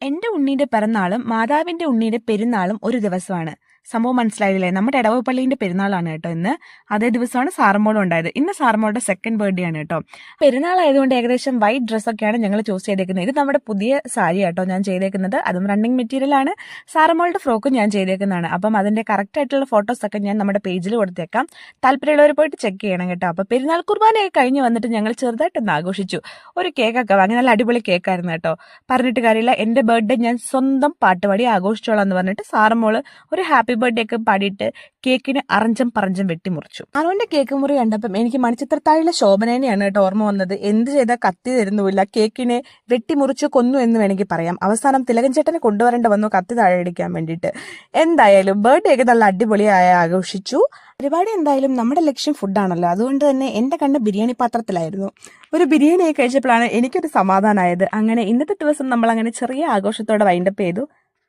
എന്റെ ഉണ്ണീന്റെ പിറന്നാളും മാതാവിന്റെ ഉണ്ണീന്റെ പെരുന്നാളും ഒരു ദിവസമാണ്. സംഭവം മനസ്സിലായില്ലേ? നമ്മുടെ ഇടവ പള്ളീന്റെ പെരുന്നാളാണ് കേട്ടോ ഇന്ന്. അതേ ദിവസമാണ് സാറമ്മോളും ഉണ്ടായത്. ഇന്ന് സാറമ്മോളുടെ സെക്കൻഡ് ബർത്ത്ഡേ ആണ് കേട്ടോ. പെരുന്നാൾ ആയതുകൊണ്ട് ഏകദേശം വൈറ്റ് ഡ്രസ്സൊക്കെയാണ് ഞങ്ങൾ ചൂസ് ചെയ്തേക്കുന്നത്. ഇത് നമ്മുടെ പുതിയ സാരി കേട്ടോ ഞാൻ ചെയ്തേക്കുന്നത്. അതും റണ്ണിങ് മെറ്റീരിയൽ ആണ്. സാറമ്മോളുടെ ഫ്രോക്കും ഞാൻ ചെയ്തേക്കുന്നതാണ്. അപ്പം അതിന്റെ കറക്റ്റ് ആയിട്ടുള്ള ഫോട്ടോസ് ഒക്കെ ഞാൻ നമ്മുടെ പേജിൽ കൊടുത്തേക്കാം. താല്പര്യമുള്ളവർ പോയിട്ട് ചെക്ക് ചെയ്യണം കേട്ടോ. അപ്പൊ പെരുന്നാൾ കുർബാനയൊക്കെ കഴിഞ്ഞ് വന്നിട്ട് ഞങ്ങൾ ചെറുതായിട്ടൊന്ന് ആഘോഷിച്ചു. ഒരു കേക്കൊക്കെ വാങ്ങി, നല്ല അടിപൊളി കേക്കായിരുന്നു കേട്ടോ. പറഞ്ഞിട്ട് കാര്യമില്ല, എന്റെ ബർത്ത്ഡേ ഞാൻ സ്വന്തം പാട്ടുപാടി ആഘോഷിച്ചോളാം എന്ന് പറഞ്ഞിട്ട് സാറമ്മോള് ഒരു ഹാപ്പി ബർത്ത്ഡേ ഒക്കെ പാടിയിട്ട് കേക്കിന് അറഞ്ചം പറഞ്ചം വെട്ടിമുറിച്ചു. ആരോന്റെ കേക്ക് മുറി കണ്ടപ്പം എനിക്ക് മണിച്ചിത്രത്താഴിലെ ശോഭനേനെയാണ് കേട്ടോ ഓർമ്മ വന്നത്. എന്ത് ചെയ്താൽ കത്തി തരുന്നുമില്ല, കേക്കിനെ വെട്ടിമുറിച്ചു കൊന്നു എന്ന് വേണമെങ്കിൽ പറയാം. അവസാനം തിലകൻ ചേട്ടനെ കൊണ്ടുവരേണ്ട വന്നു കത്തി താഴെ അടിക്കാൻ വേണ്ടിയിട്ട്. എന്തായാലും ബർത്ത്ഡേ ഒക്കെ നല്ല അടിപൊളിയായി ആഘോഷിച്ചു. പരിപാടി എന്തായാലും നമ്മുടെ ലക്ഷ്യം ഫുഡാണല്ലോ, അതുകൊണ്ട് തന്നെ എന്റെ കണ്ണ് ബിരിയാണി പാത്രത്തിലായിരുന്നു. ഒരു ബിരിയാണി കഴിച്ചപ്പോഴാണ് എനിക്കൊരു സമാധാനമായത്. അങ്ങനെ ഇന്നത്തെ ദിവസം നമ്മൾ അങ്ങനെ ചെറിയ ആഘോഷത്തോടെ വൈൻഡപ്പ് ചെയ്തു.